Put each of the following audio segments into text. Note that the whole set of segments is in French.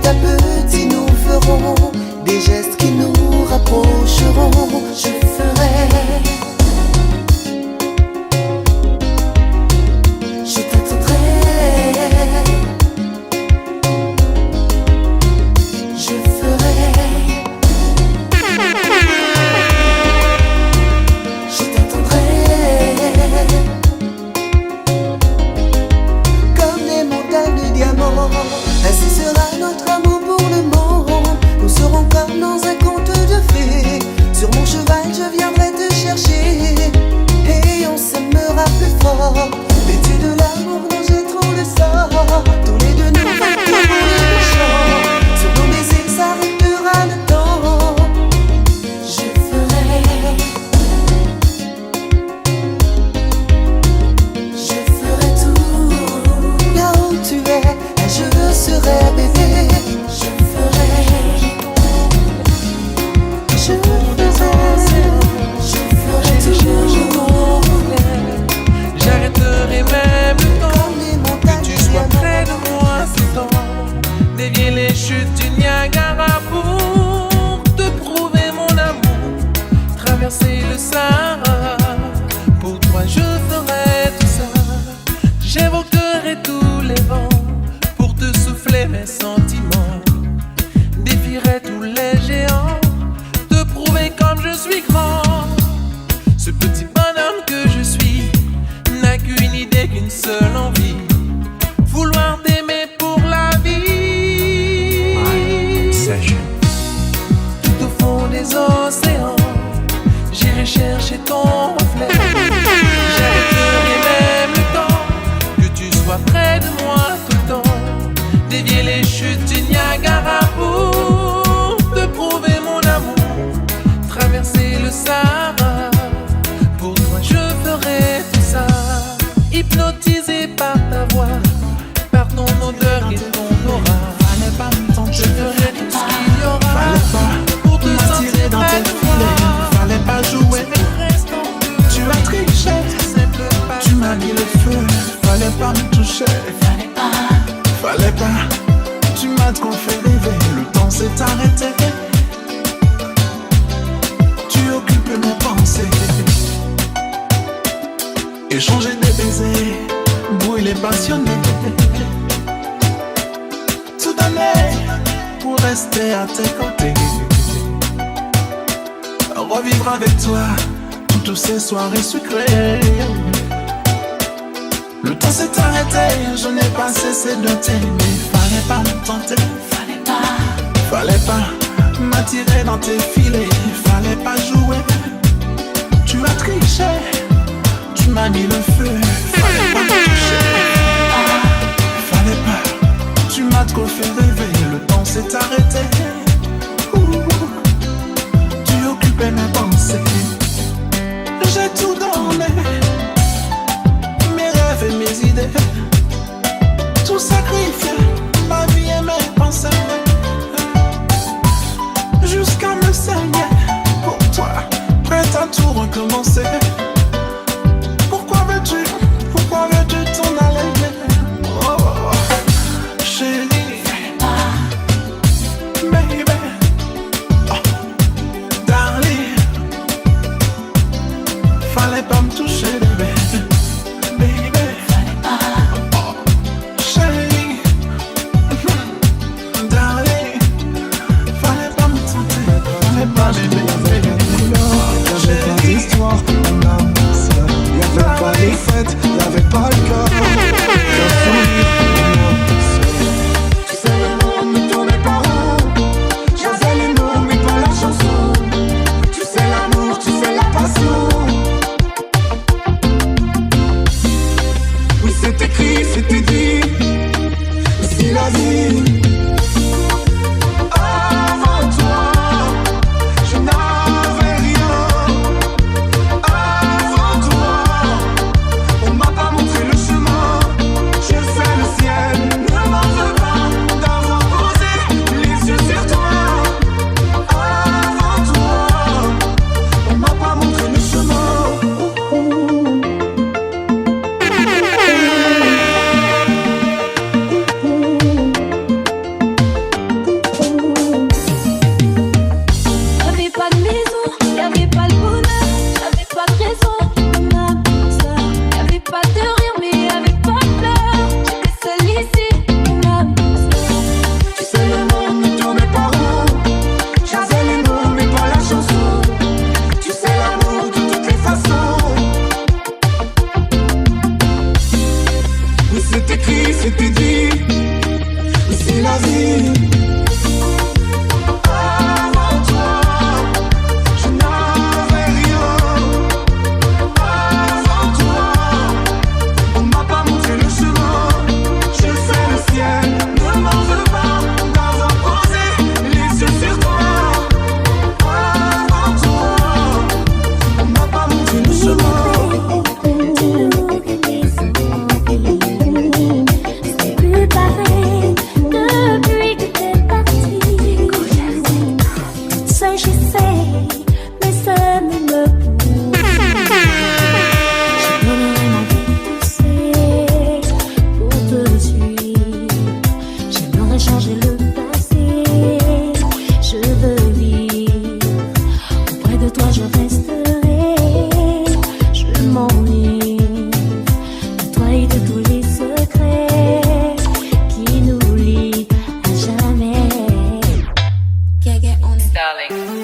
à petit nous ferons des gestes qui nous rapprocheront. Je ferai, je t'attendrai, je ferai, je t'attendrai. Comme des montagnes de diamants, ainsi sera notre amour pour le monde. Nous serons comme dans un conte de fées. Sur mon cheval je viendrai te chercher et on s'aimera plus fort. L'été de l'amour nous jetterons le sort. Tous les deux nous battrons le chant. Sur nos baisers s'arrêtera le temps. Je ferai, je ferai tout. Là où tu es, je serai bébé. Je ferai, je ferai tout. J'arrêterai même le temps que tu sois près de moi, c'est temps. Dévier les chutes du Niagara pour te prouver mon amour. Traverser le Sahara, pour toi je ferai tout ça. J'évoquerai tous les vents pour te souffler mes sentiments. Défierai tous les géants, te prouver comme je suis grand. Ce petit bonhomme que je suis n'a qu'une idée, qu'une seule envie, vouloir t'aimer pour la vie. Tout au fond des océans, j'irai chercher ton reflet. J'arrêterai même le temps que tu sois près de moi tout le temps. Dévier les chutes du Niagara pour te prouver mon amour. Traverser le Sahara, pour toi je ferai tout ça. Hypnotisé par ta voix, par ton odeur et ton aura. Fallait pas me tenter, je ferai tout ce qu'il y aura. Fallait pas pour te m'attirer sentir dans près tes de filets. moi. Fallait pas jouer, tu as triché. Tu m'as mis le feu, fallait pas me toucher. Fallait pas, tu m'as trop fait rêver. Le temps s'est arrêté. Tu occupes mes pensées. Échanger des baisers, brûler passionné. Tout donner pour rester à tes côtés. Revivre avec toi toutes ces soirées sucrées. Le temps s'est arrêté, je n'ai pas cessé de t'aimer. Fallait pas me tenter, fallait pas m'attirer dans tes filets. Fallait pas jouer, tu as triché. Tu m'as mis le feu, fallait pas me toucher. Fallait pas, tu m'as trop fait rêver. Le temps s'est arrêté. Tu occupais mes pensées. J'ai tout donné, mes rêves et mes idées. Tout sacrifié, ma vie et mes pensées. Jusqu'à me saigner pour toi, prête à tout recommencer. Pourquoi veux-tu t'en aller? Oh, chérie, baby, oh, darling. Fallait pas me toucher, baby, baby. Oh, chérie, darling. Fallait pas me tenter, fallait pas, baby, baby. Y'avait pas d'histoire, mon âme sœur. Y'avait pas les fêtes, y'avait pas le cœur. Tu sais le monde ne tournait pas rond. J'avais les mots mais pas la chanson. Tu sais l'amour, tu sais la passion. Oui c'est écrit, c'était dit. Mais si la vie avant toi, je n'avais rien. Avant toi, on m'a je resterai, je mourrai de toi et de tous les secrets qui nous lient à jamais. Gaga on it, darling.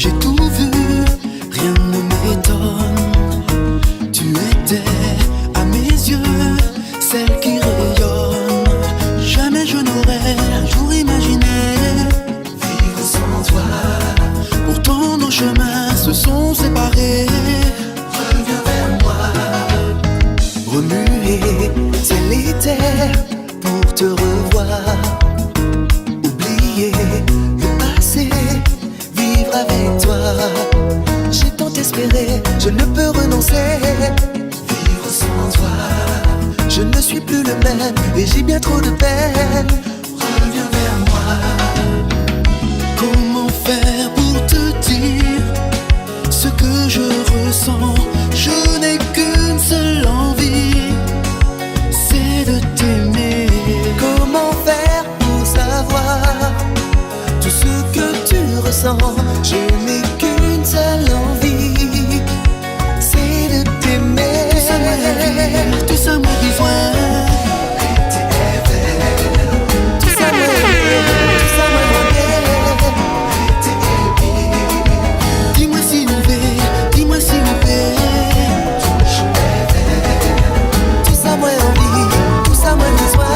J'ai tout vu, rien ne m'étonne. Tu étais à mes yeux celle qui rayonne. Jamais je n'aurais un jour imaginé vivre sans toi. Pourtant nos chemins se sont séparés. Reviens vers moi, remuer ciel et terre pour te revoir. Oublier le passé, vivre avec toi. J'ai tant espéré, je ne peux renoncer. Vivre sans toi, je ne suis plus le même et j'ai bien trop de peine. Reviens vers moi. Comment faire pour te dire ce que je ressens? Je n'ai qu'une seule envie, c'est de t'aimer. Comment faire pour savoir tout ce que tu ressens? Je n'ai qu'une seule envie, c'est de t'aimer. Tout ça m'a besoin. Tout ça m'a dis-moi si on fait, dis-moi si on fait. Tout ça m'a envie, tout ça m'a besoin.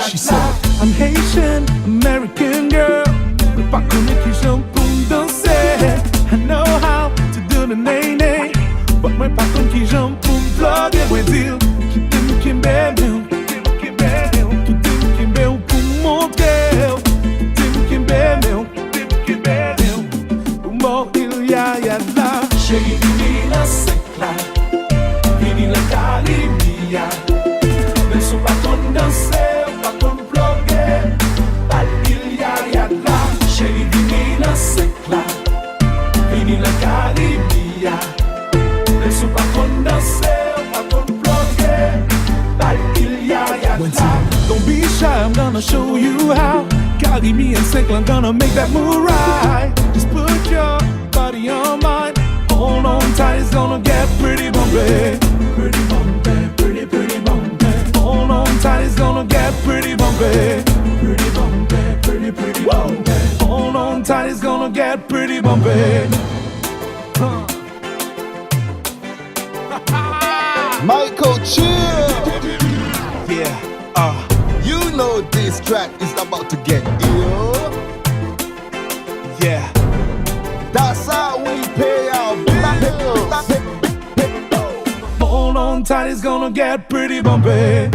She said, I'm Haitian, American girl. Pas connais qui j'aime pour me danser. I know how to do the nay-nay, but my pas même qui j'aime pour me plugger, moi dire qui t'aime, qui m'aime, qui t'aime, qui m'aime pour montrer, qui m'aime, qui m'aime, pour moi il y a là. Chérie, vini la secla, vini la Caribia. Mais sont pas qu'on danser, pas qu'on plugger, pas il y a là. Chérie, vini la secla, vini la Caribia. Mais sont pas qu'on danser, pas qu'on plugger, pas il y a là. Don't be shy, I'm gonna show you how. Carry me and Sickle, I'm gonna make that move right. Just put your body on mine. Hold on tight, it's gonna get pretty bumpy. Pretty bumpy, pretty, pretty bumpy. Hold on tight, it's gonna get pretty bumpy. Pretty bumpy, pretty, pretty bumpy. Hold on tight, it's gonna get pretty bumpy. Michael Chill. Yeah, You know this track is about to get ill. yeah. That's how we pay our bills. Hold on tight, it's gonna get pretty bumpy.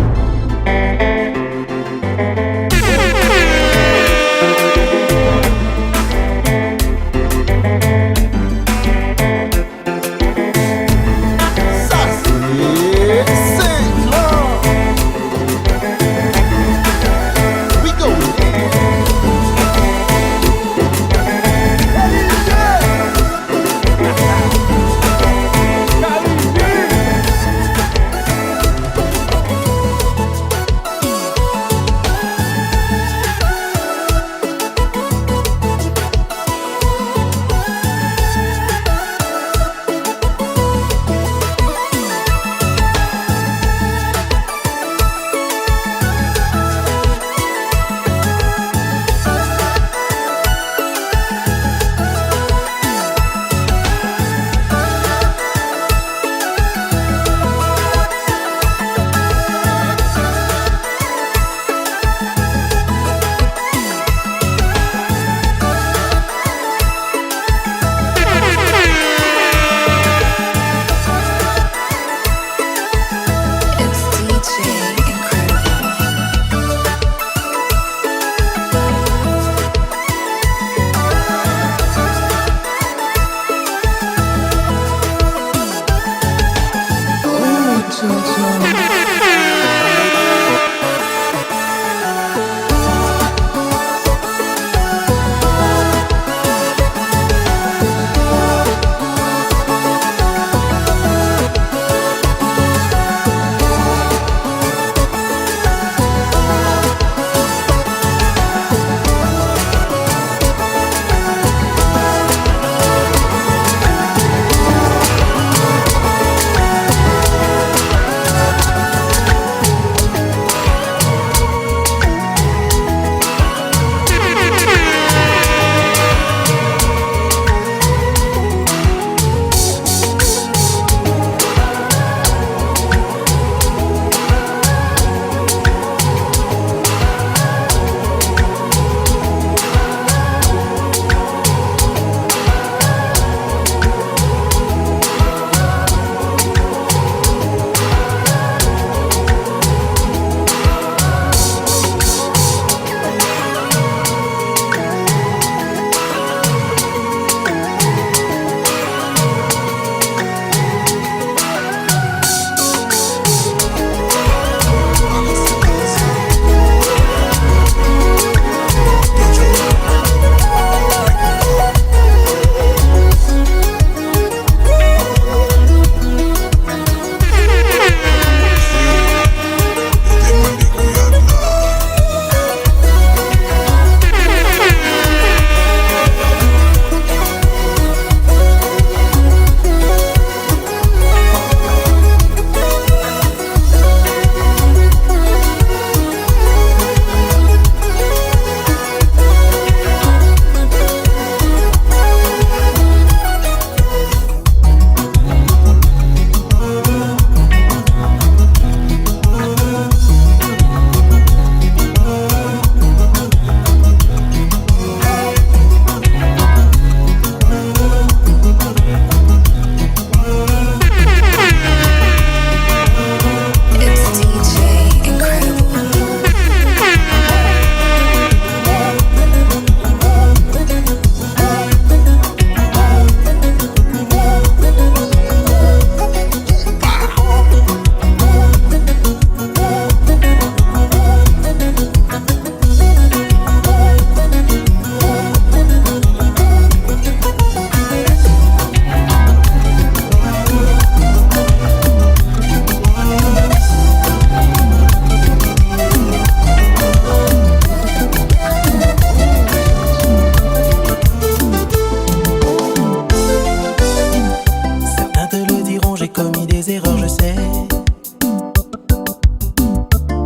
We go.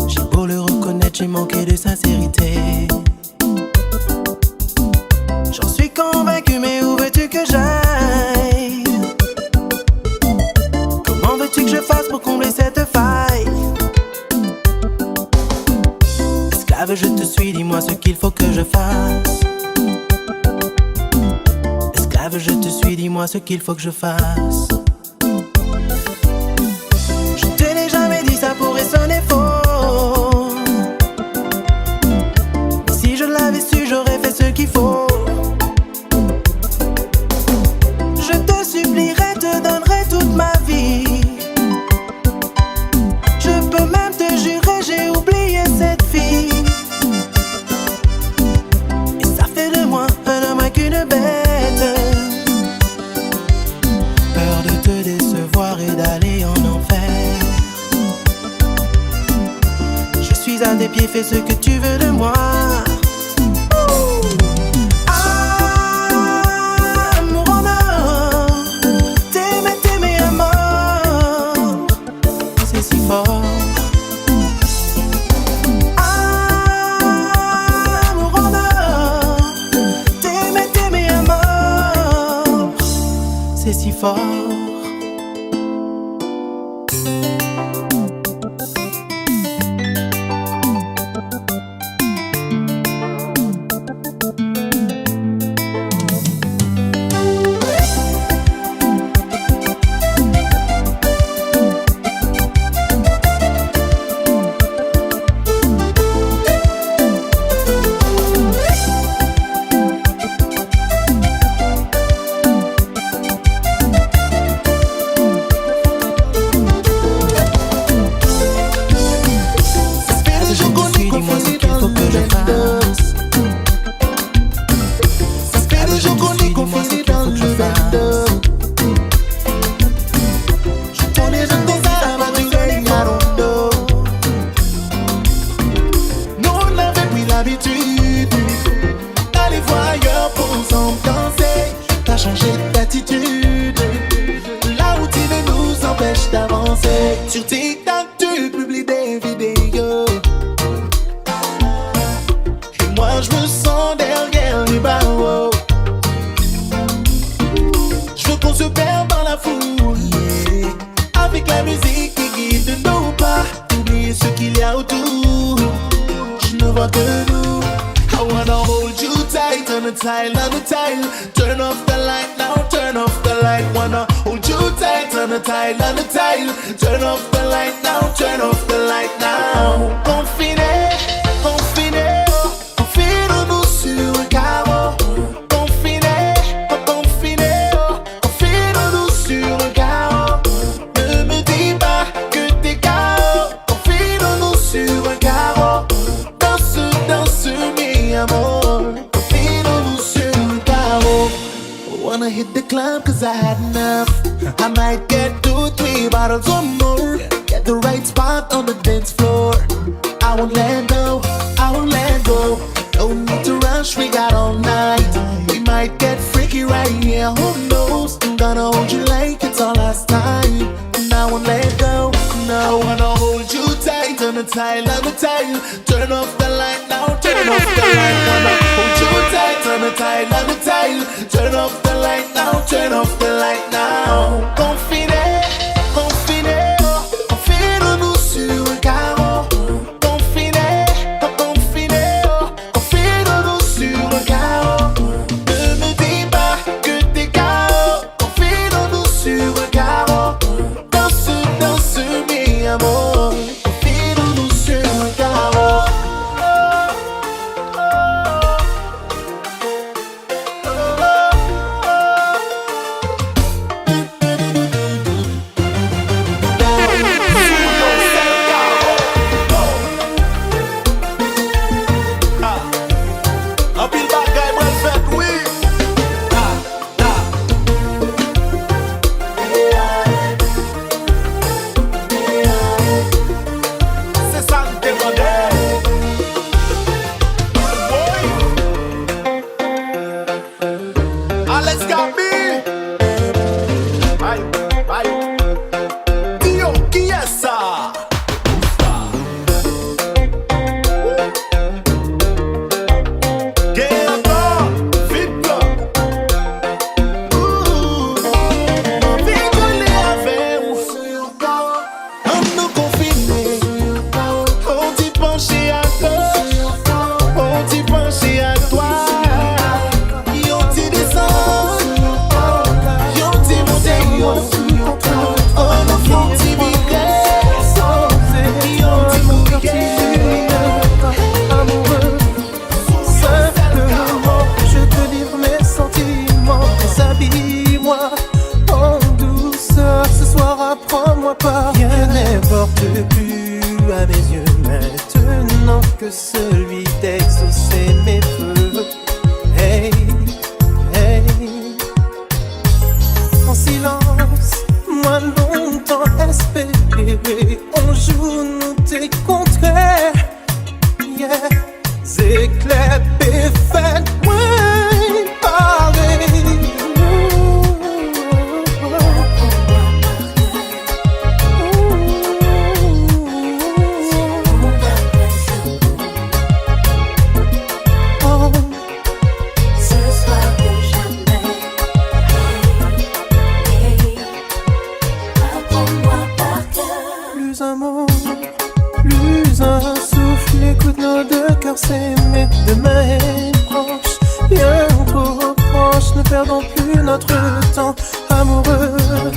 J'ai beau le reconnaître, j'ai manqué de sincérité. J'en suis convaincu, mais où veux-tu que j'aille? Comment veux-tu que je fasse pour combler cette faille? Esclave, je te suis, dis-moi ce qu'il faut que je fasse. Esclave, je te suis, dis-moi ce qu'il faut que je fasse. Je te l'ai jamais dit, ça pourrait sonner faux. Mais si je l'avais su, j'aurais fait ce qu'il faut. Je te supplierai, te donnerai toute ma vie. Je peux même te jurer, j'ai oublié cette fille. Et ça fait de moi un homme qu'une bête. Peur de te décevoir et d'aller en enfer. Je suis à tes pieds, fais ce que tu veux de moi. Amour en or, t'aimer, t'aimer à mort, c'est si fort. Amour en or, t'aimer, t'aimer à mort, c'est si fort. Sur TikTok, tu publies des vidéos. Et moi, je me sens derrière les barreaux. Je veux qu'on se perde dans la foule, yeah. Avec la musique qui guide nos pas. Oublier ce qu'il y a autour. Je ne vois que nous. I wanna hold you tight on the tile, on the tile. Turn off the light now, turn off the light. Wanna hold you tight on the tile, on the tile. Turn off the light now, turn off the light now. Confiné, confiné, confine-nous sur un carreau. Confiné, confiné, confine-nous sur un carreau. Ne me dis pas que t'es KO. Confine-nous sur un carreau. Danse, danse, mi amor. Confine-nous sur un carreau. Wanna hit the club cause I had enough. I might get 2-3 bottles or more. Get the right spot on the dance floor. I won't let go, I won't let go. No need to rush, we got all night. We might get freaky right here, who knows? I'm gonna hold you like it's our last time. And I won't let go, no. I wanna hold you tight on the tile, on the tile. Turn off the light now, turn off the light. Wanna hold you tight on the tile, on the tile. Turn off the light now, turn off the light now. Confiné, confiné, confine-nous sur un carreau. Confiné, confiné, confine-nous sur un carreau. Ne me dis pas que t'es KO. Confine-nous sur un carreau. Danse, danse, mi amor. Confine-nous sur un carreau. n'importe plus à mes yeux maintenant que celui d'exaucer mes vœux. Hey, hey. En silence, moi longtemps espéré, on joue nous tes contraires. Yeah, éclairs et faites moins parler. S'aimer demain est proche, bien trop proche. Ne perdons plus notre temps amoureux.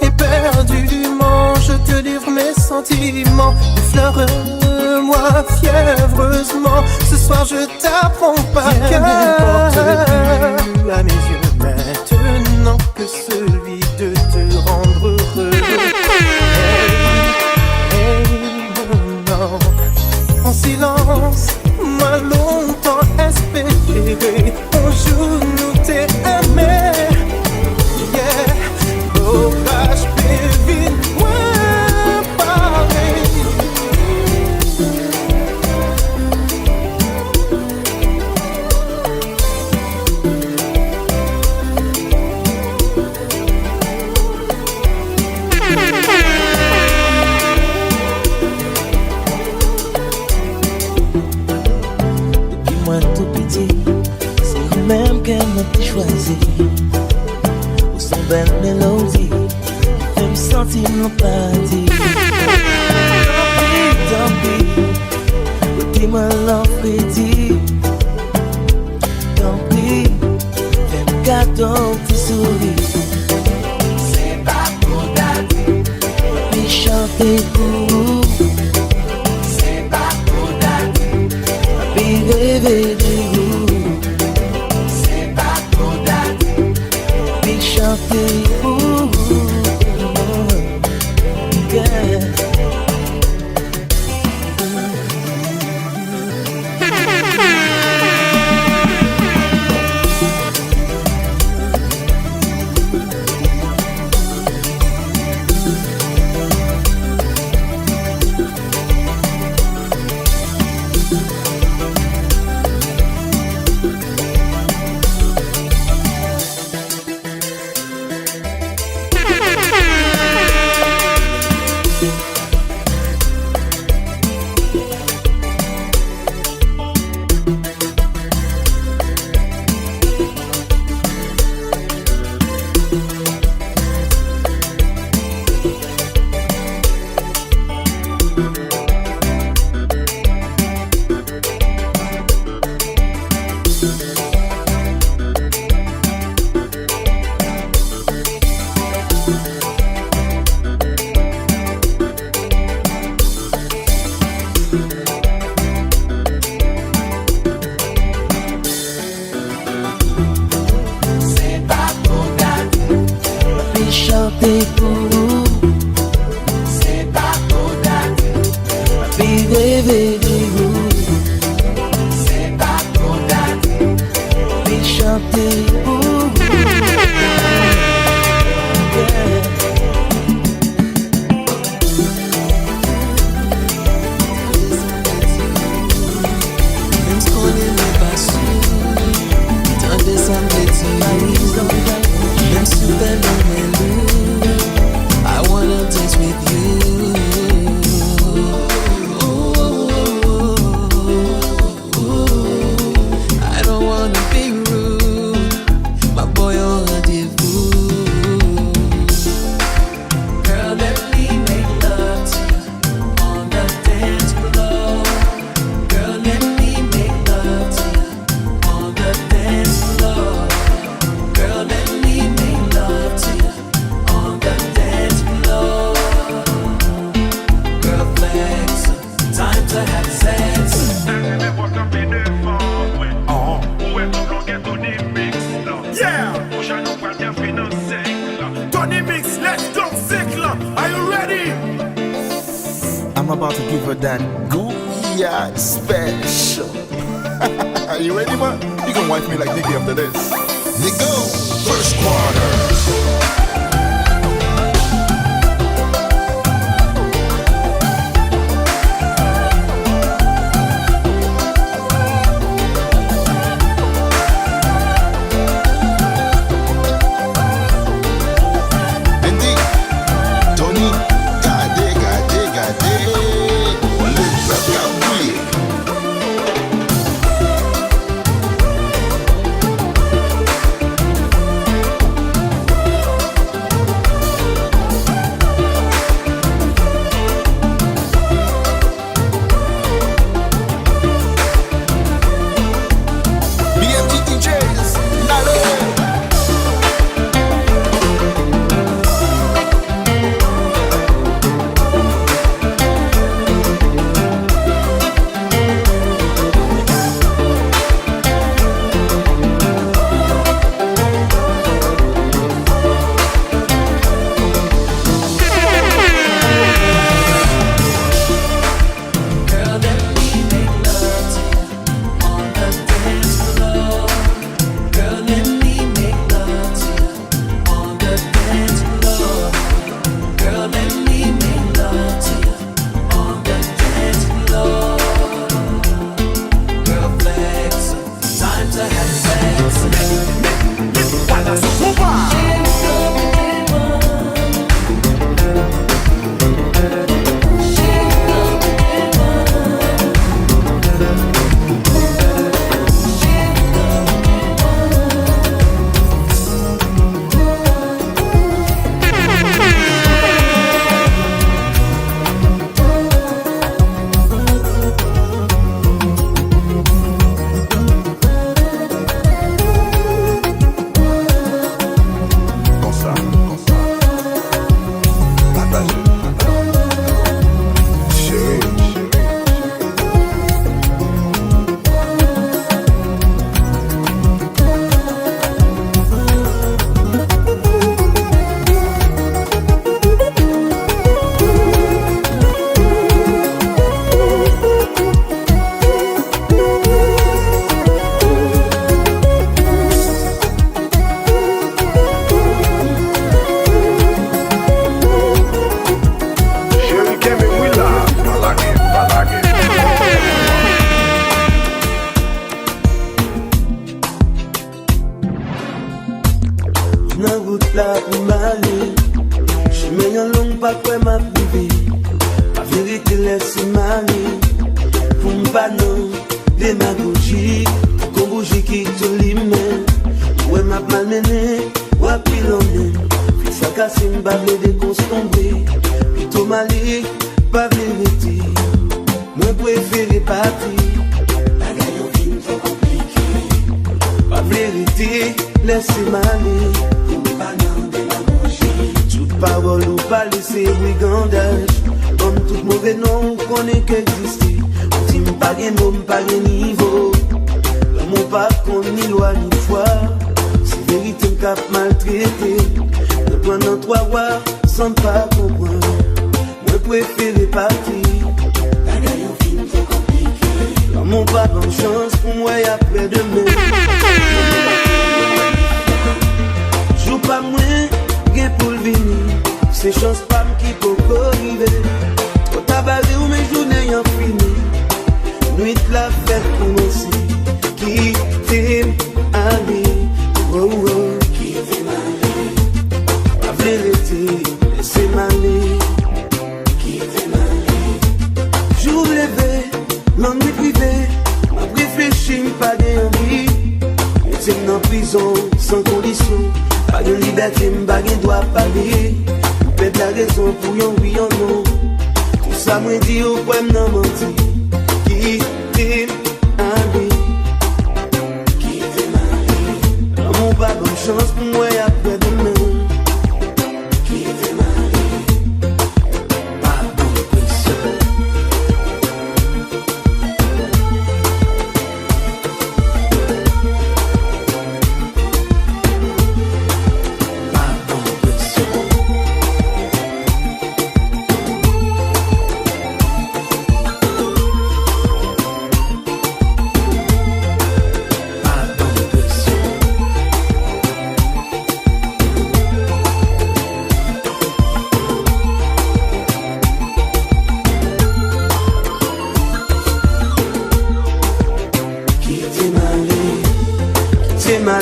Éperdument, je te livre mes sentiments. Effleure-moi fiévreusement. Ce soir je t'apprends par cœur. N'importe plus à mes yeux maintenant que celui de te rendre heureux. Hey, non. En silence, moi longtemps espéré, on joue nous t'es aimé. Yeah, l'orage pévine, moins parler. Tout petit, c'est vous-même qu'elle m'a choisi. Pour son belle mélodie, fait me sentir l'empathie. Tant pis, dis-moi l'enfrédie. Tant pis, fais me cadeau, petit sourire. C'est pas pour dater, puis chanter pour vous. C'est pas pour dater, puis rêver de vous. C'est pas pour dater, puis chanter pour vous. Yeah. chanter pour vous. C'est pas pour dater, puis rêver de vous. C'est pas pour dater, puis chanter pour vous. Yeah. Même ce qu'on aimait pas su, tant de semblait-il. Même si t'es loin de nous, I wanna dance with you. I'm about to give her that Gooey special. Are you ready, man? You can wife me like Nicky after this. Nico, first quarter.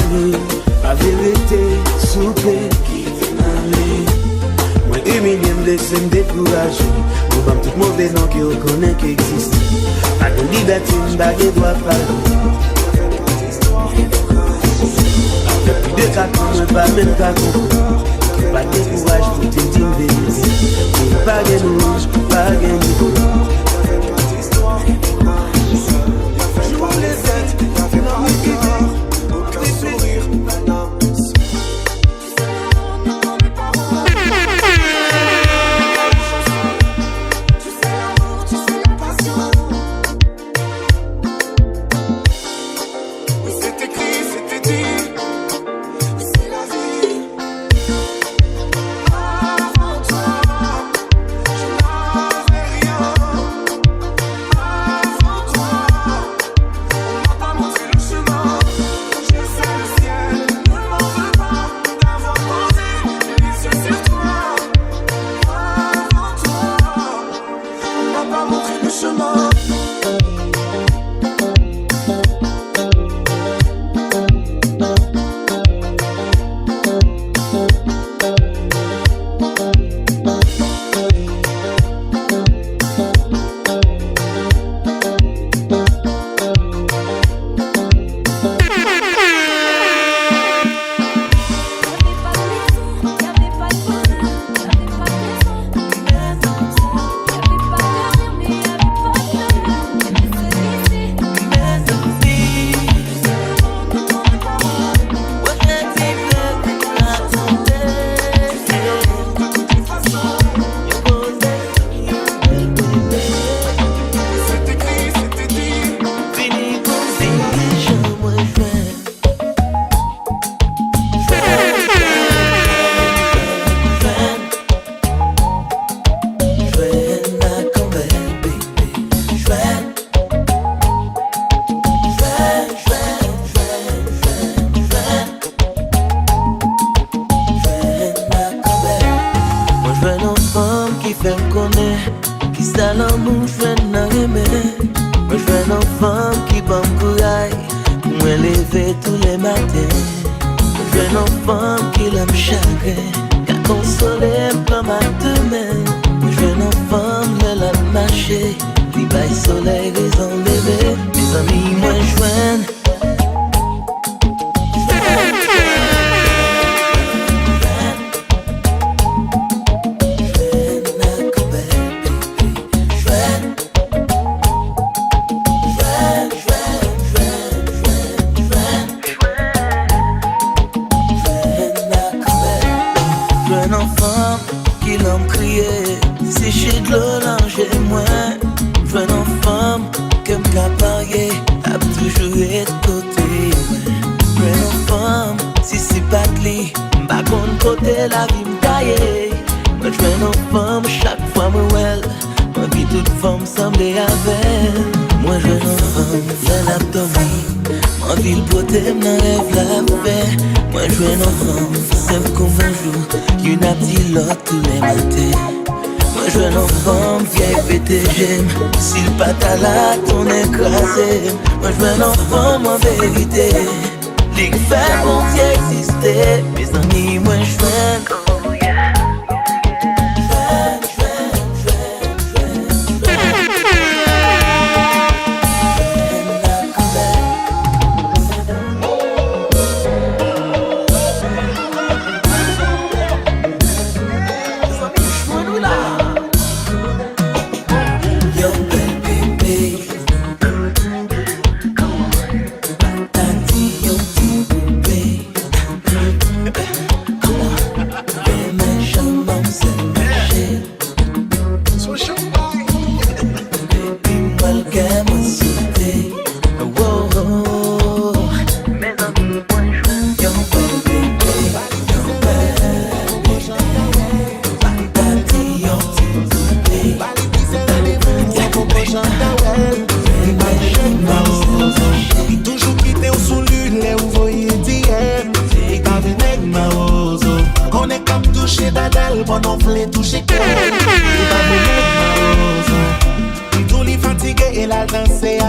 parler, la vérité, souper, qui t'est m'aller. Moi, humilié, me laisser me décourager. Nous vamos tout mauvais nom qui reconnaît qu'il existe. Pas de liberté, une bague doit parler. Depuis 2-4 ans, je pas même qu'à comprendre. Pas de courage pour te dire vérité. Pas de rouge, pas de rouge.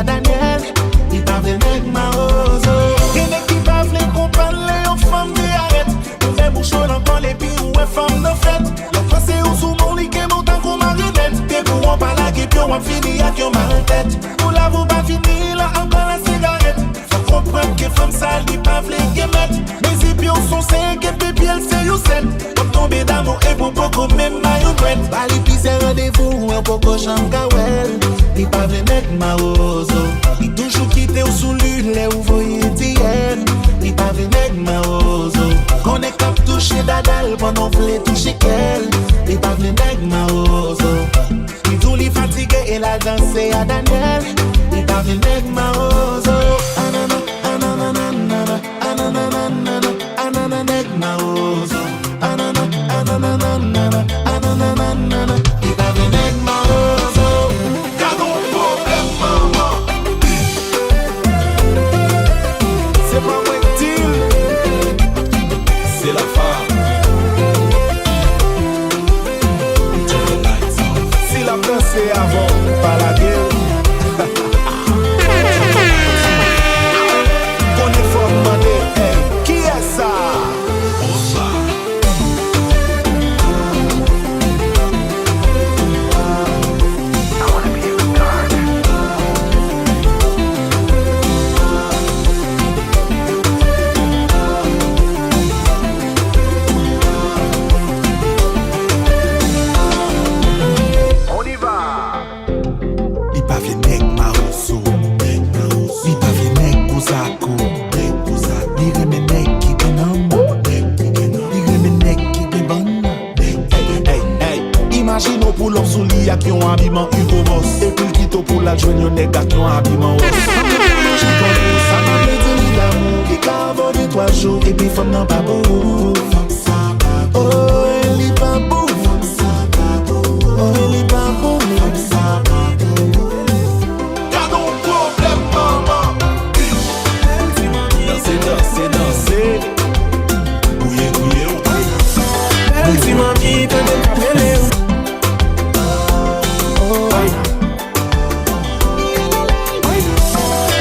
Daniel, il parle avec ma rose. Qui n'est qui va vle comprendre pas fini avec un mal en tête. Pour la vous pas fini, là encore la cigarette. Faut comprendre que femme ça, li pas vle gemet. Mais si pions sont 5 et puis elle c'est you 7. Comme tomber d'amour et pour beaucoup même maillot douette. Bali pis c'est rendez-vous, un poco j'en gawel. Li pas vle nek ma ozo. Li toujours quitté ou sous l'une, les ou voyez d'hier. Li pas vle nek ma ozo. Qu'on est cap touché dadal pendant vle touché qu'elle. Li pas vle nek ma ozo. Li tout li fatigué et la danse à Daniel. Li pas vle nek ma ozo. Anana, anana, anana, anana, anana, anana, nek ma ozo. Anana, anana, anana, anana, anana. Li pas vle nek ma ozo. Cadeau problème maman. C'est pas moi qui dis. C'est la femme. Si la pensée avant, pas la guerre. Qu'on est fort demandé, hey, qui est ça? On y va. Li pa vle nek ma oso. Li pa vle nek kozako. Li reme nek ki genom. Li reme nek ki gebon. Hey, hey, imagine pou l'homme sous lit ak yon habillement Hugo Boss. Et puis l'kito pou la jouen yon nek ak yon habillement os. Ça m'a fait dire l'amour qui cave de 3 jours. Et puis femme nan pa beau. Oh, elle est pas beau. Oh, elle est pas beau. Cadeau problème maman. Danser, danser, danser. Bouiller, bouiller. Elle si mami te de capele.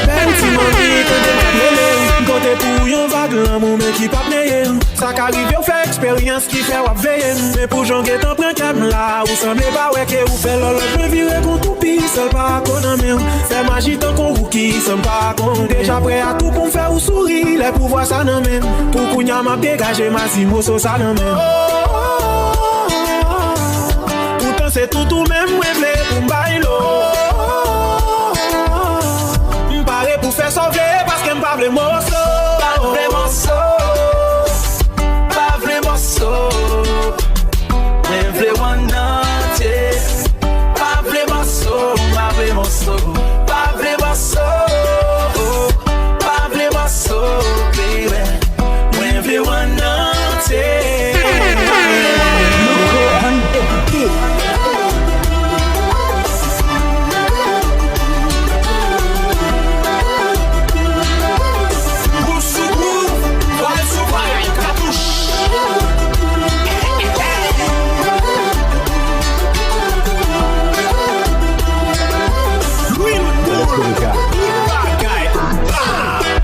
Elle si mami te de capele. Côté pour yon vague l'amour mais qui pas payé. Ça qu'arrive on fait expérience qui fait wap veiller. Mais pour j'en get en prend calme là. Ou semble pas ouais que ou fait lolo. Je virer qu'on tout pis seul pas qu'on en même. C'est magie tant qu'on rookie. Somme pas qu'on déjà prêt à tout pour me faire ou sourire. Les pouvoirs ça non même. Pour qu'on y a m'a dégagé ma simo ça non même. Pourtant c'est tout même m'vle pour m'bailo. M'pare pour faire sauver parce que m'pa vle morceau. Pas vle morceau. Pas vle morceau. M'vle one entier. Pas vle morceau. Pas vle morceau. Pas vle morceau. Pas vle morceau, baby. M'vle one entier.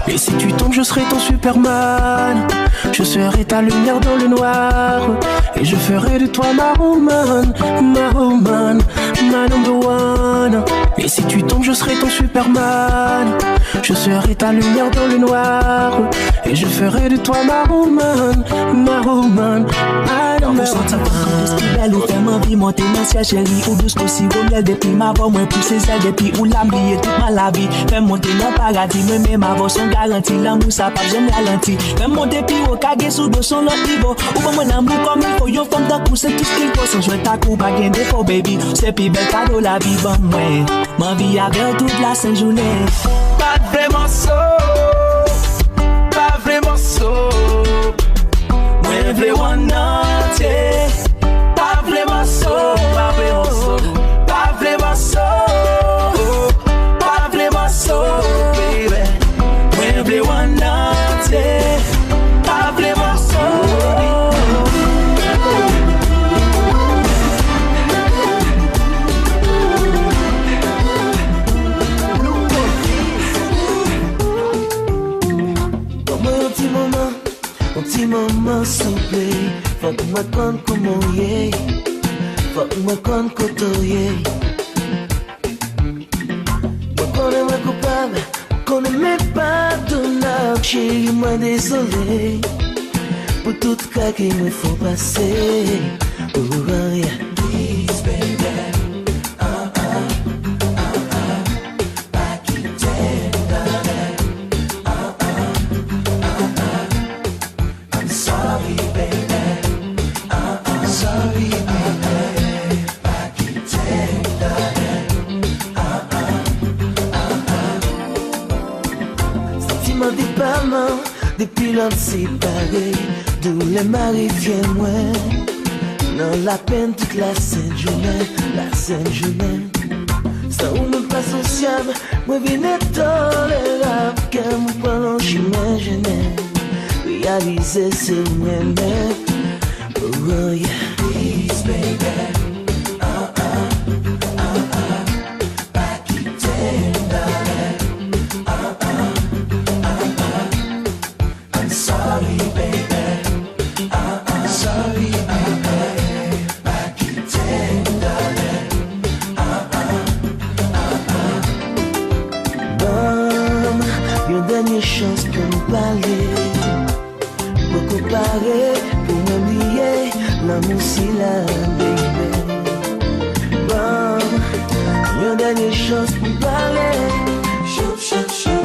Et si tu tombes, je serai ton Superman. Je serai ta lumière dans le noir. Et je ferai de toi ma woman, ma number one. Et si tu tombes, je serai ton Superman. Je serai ta lumière dans le noir. Et je ferai de toi ma woman, Ou senti pas de ski belle ou fait m'envie monter dans ciel chérie. Ou douce aussi au miel depuis ma voix moins poussé celle depuis ou l'ambier toute ma vie. Fais monter dans paradis, même ma voix sont garanties. L'amour ça pas jamais ralenti. Fais monter puis au kage sous dos son l'autre niveau. Ou pas mon amour comme il faut. Yo femme d'un coup c'est tout ce qu'il faut. Sans jouer ta coupe à gain défaut baby. C'est plus belle cadeau la vie bon moi. Ma vie avec toute la sainte journée. pas vraiment so. Pas vraiment so. Moi vle one entier. Pas vraiment so. Pas vraiment so. Pas vraiment so. Pas vraiment so, baby. Moi vle one entier. Pas vraiment so. Petit moment s'il vous plaît. Faut que moi compte comment y est. Faut que moi compte comment y est. qu'on ne met pas d'honneur. Chérie, moi désolé pour tout cas qu'il me faut passer. Oh, yeah. Please, baby. I'm sorry, baby. Sorry, baby. Pas quitter, sentiment d'épartement depuis l'homme séparé. D'où les maris viennent moins. Non, la peine toute la sainte journée, la sainte journée. Ça ou même pas sociable, moi bien tolérable. Car mon parlant, j'imaginais réaliser ce moi-même. Oh yeah, please baby. Pas quitter, darling. I'm sorry, baby. Sorry, baby. Pas quitter, darling. Bon, une dernière chance pour nous parler. Pour comparer, pour m'oublier, l'amour si la baby. Bon, une dernière chance pour nous parler. Choup, choup, choup.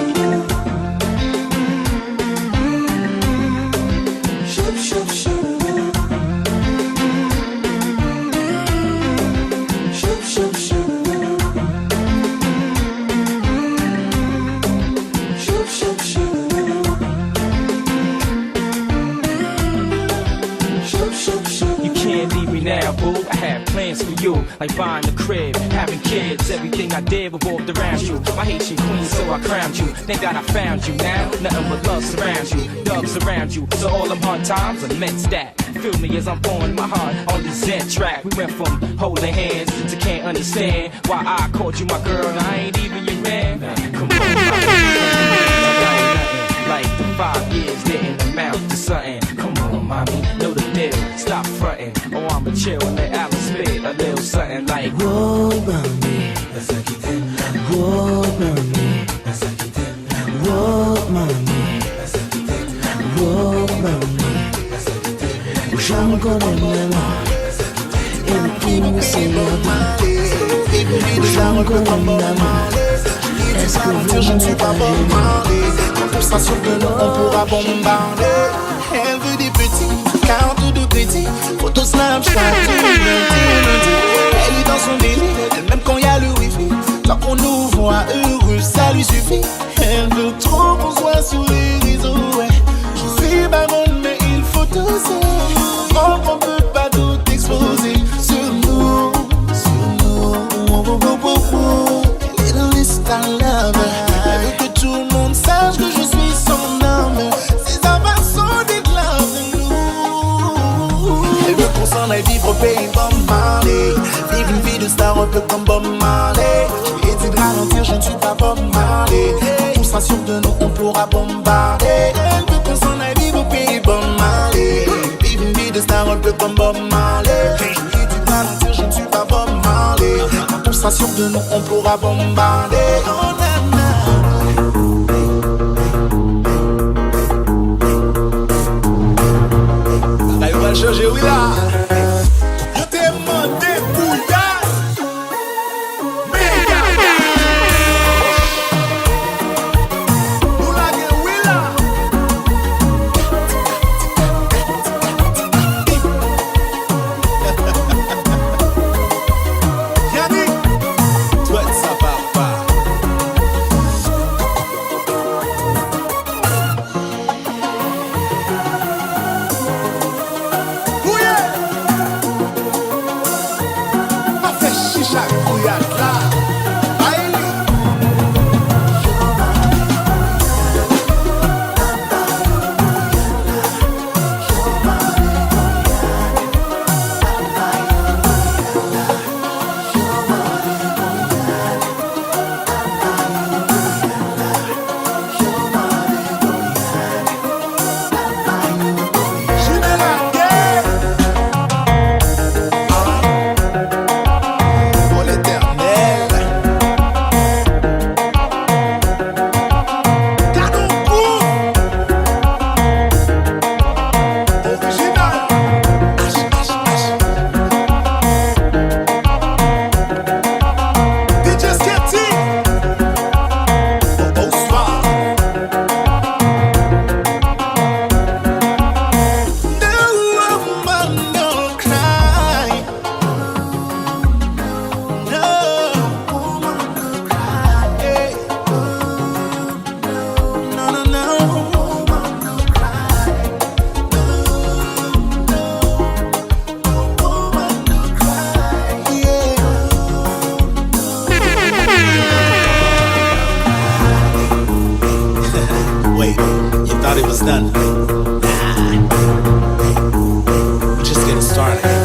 Now, boo, I had plans for you, like buying a crib, having kids. Everything I did revolved around you. My Haitian queen, so I crowned you. Thank God I found you. Now, nothing but love surrounds you, doves around you. So all them hard times are meant that. Feel me as I'm pouring my heart on the Zen track. We went from holding hands to can't understand why I called you my girl and I ain't even your man. Come on, like the 5 years didn't amount to something. Come on, mommy, know the deal. Stop fronting, oh I'ma chill and let Alice spit a little something like. Whoa, mommy, whoa, mommy, whoa, mommy, whoa, mommy. J'aime qu'on aime maman, et le plus nous c'est j'aime qu'on aime maman. Est-ce que vous je ne suis pas bombardé. Quand on sera sûr de nous, on pourra bombarder. Elle veut des petits, cartes de crédit, photo Snapchat, elle est dans son délire, même quand y a le wifi. Tant qu'on nous voit heureux, ça lui suffit. Elle veut trop qu'on soit sur les réseaux, ouais. Je suis baronne, mais il faut oser. On peut pas tout exposer sur nous, Elle est dans les stars love. Elle veut que tout le monde sache que je suis son homme. Ses avancées déclarent de nous. Elle veut qu'on s'en aille vivre au pays Bob Marley. Vivre une vie de star un peu comme Bob Marley. Et dit de ralentir, je ne suis pas Bob Marley. Quand on sera sûr de nous, on pourra bombarder. Elle veut qu'on s'en aille vivre au pays Bob Marley. Vivre une vie de star un peu comme Bob Marley. Et dit de ralentir, je ne suis pas Bob Marley. Quand on sera sûr de nous, on pourra bombarder. Oh, na, na. Là, il va changer, oui là. Je t'ai demandé bouillard. Méga. Nous la gueule, oui là. Yannick, toi ça part pas. done. Nah. We're just getting started.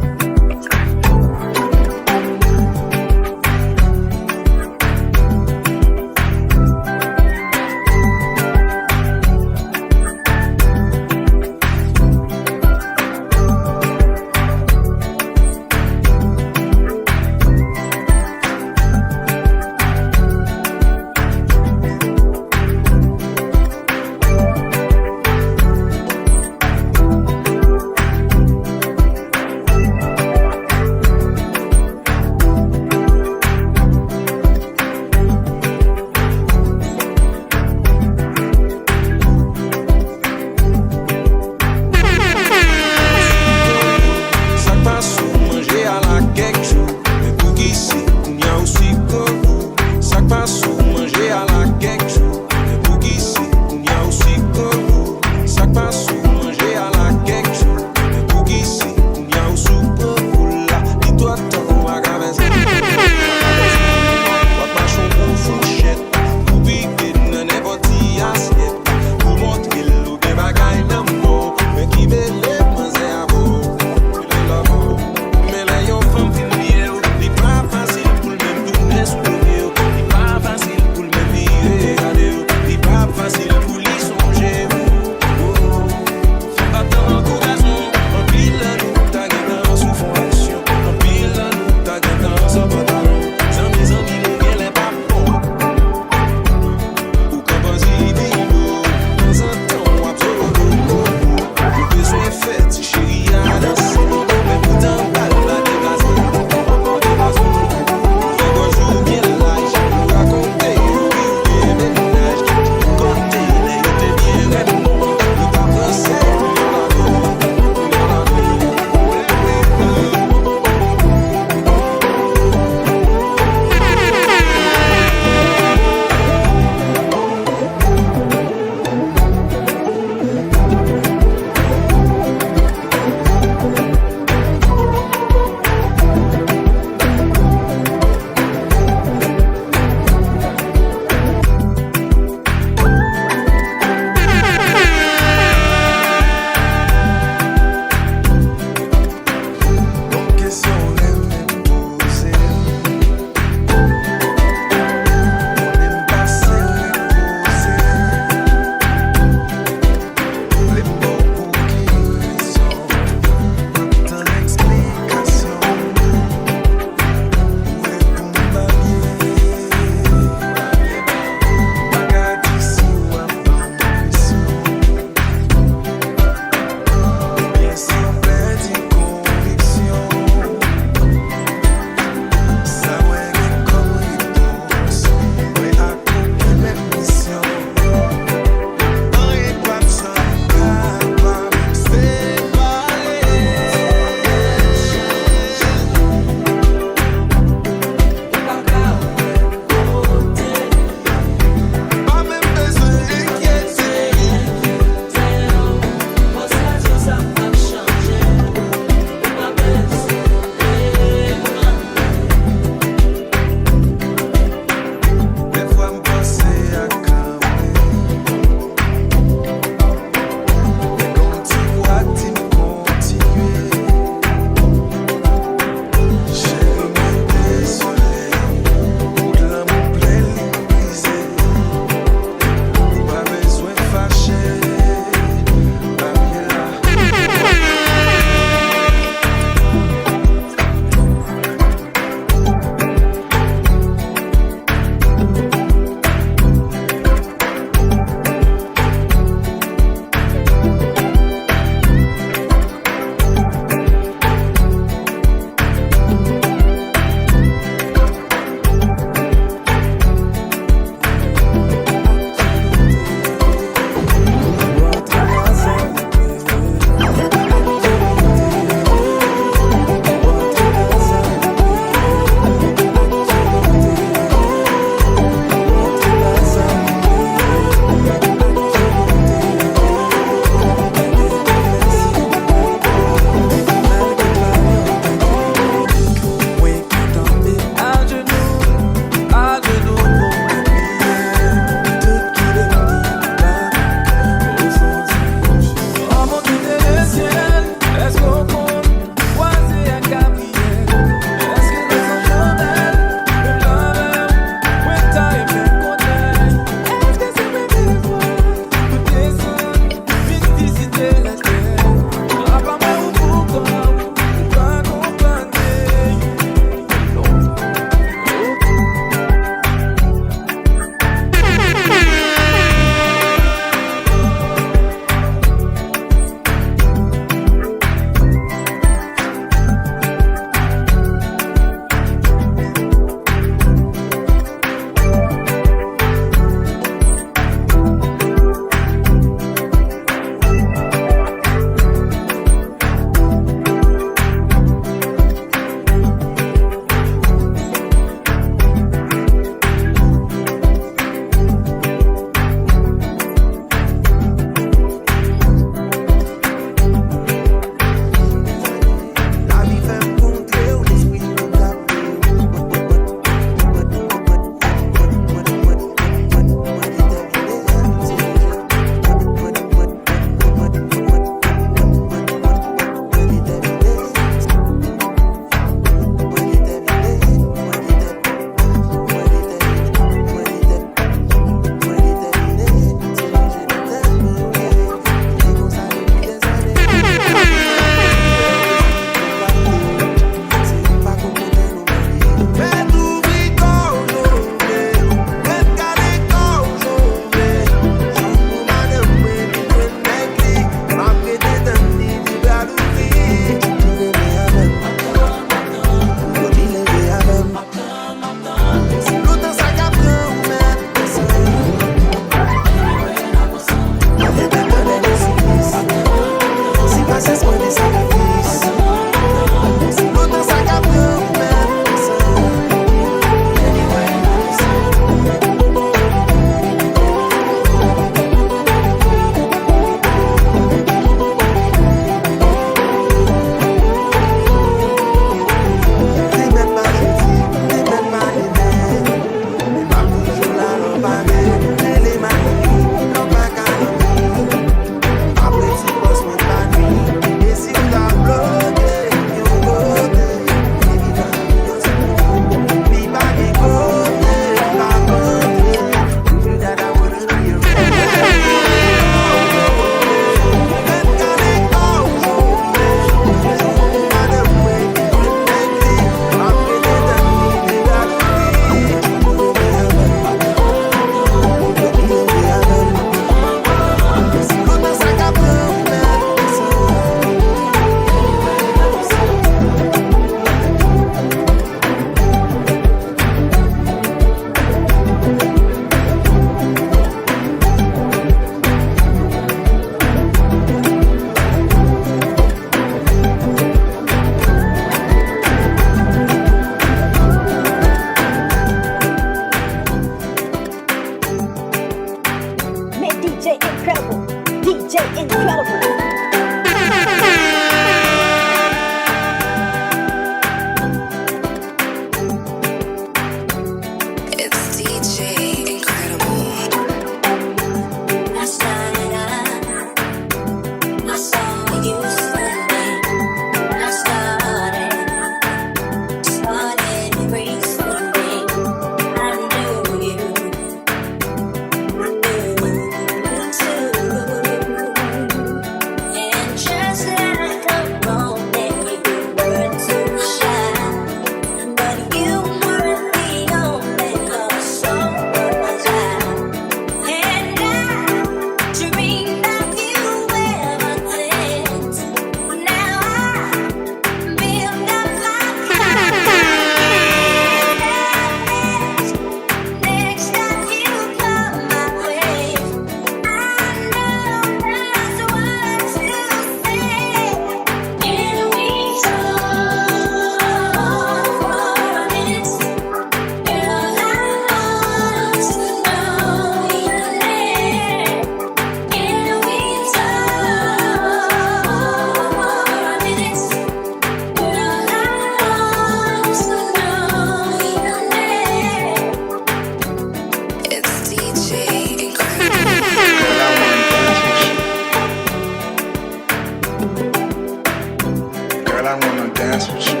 dance with you.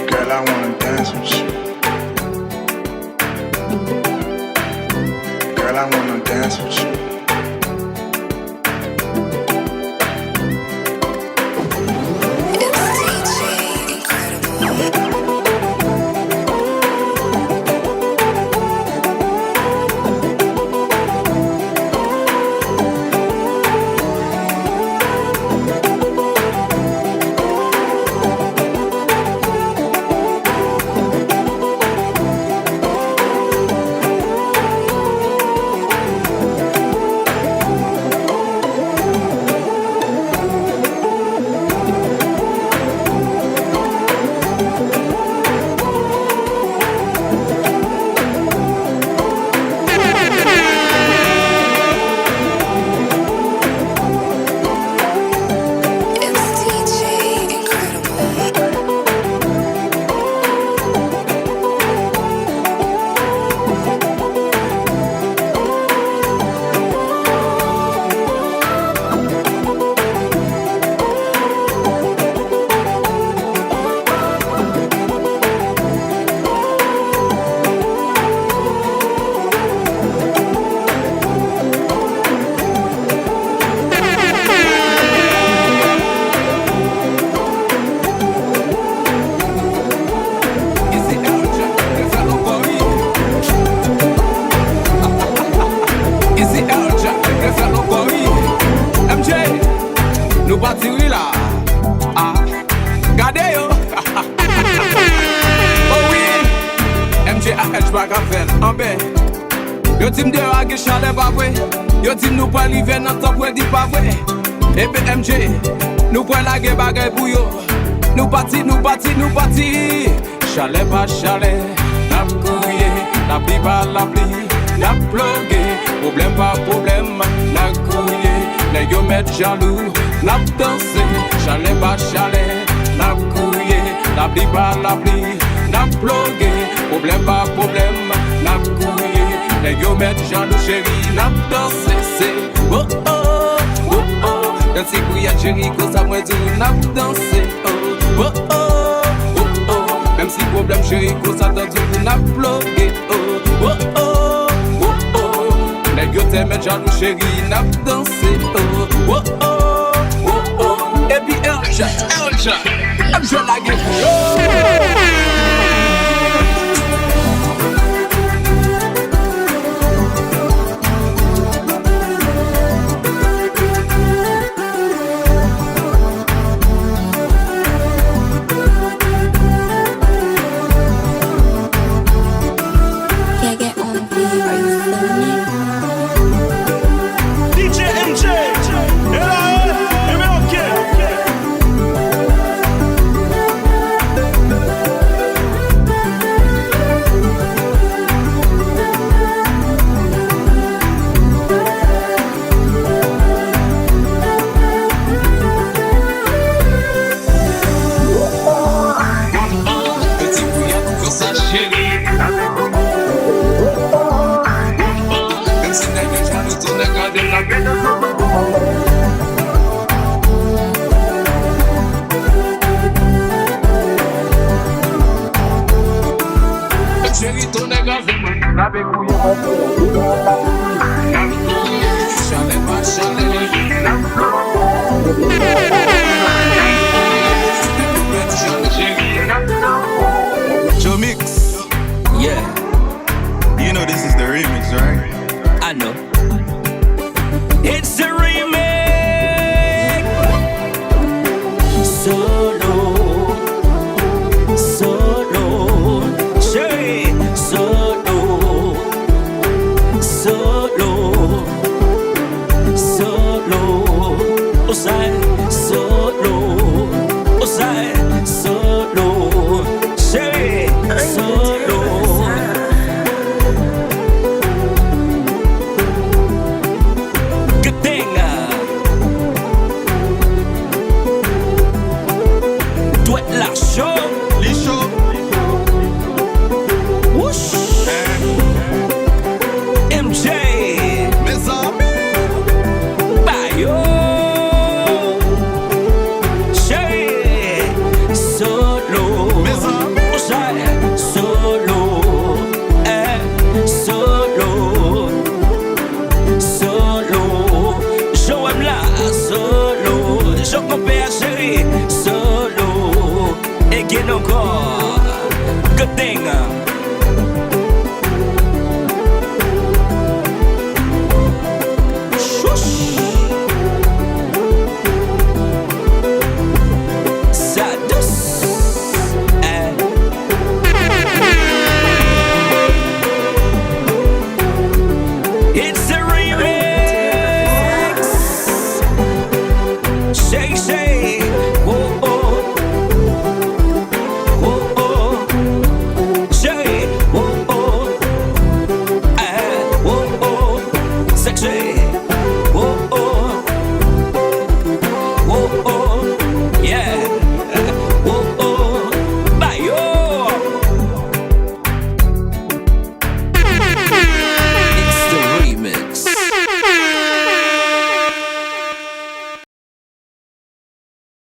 Girl, I wanna dance with you. Girl, I wanna dance with you. Yo tim de a ge chale pa vwe. Yo tim nou pwe live nan top wè di pa vwe. Epe MJ, nou pwe lage bagay pou yo. Nou pati, nou pati, nou pati. Chale pa chale, nap kouye, nap li pa la pli, nap plogue, problem pa problem, nap kouye, ne yo met jalou, nap danse. Chale pa chale, nap kouye, nap li pa la pli, nap plogue, problem pa problem, nap kouye, ne yo met jalou chéri, nap danse. C'est oh oh, oh oh, danse kouya chéri, ko sa mwen di nap danse. Oh oh, oh oh, même si problème chéri, ko sa danse pou nap plogue. Oh oh, oh oh, ne yo te met jalou chéri, nap danse. Oh oh, oh oh, et puis Elja, Elja, la gueule.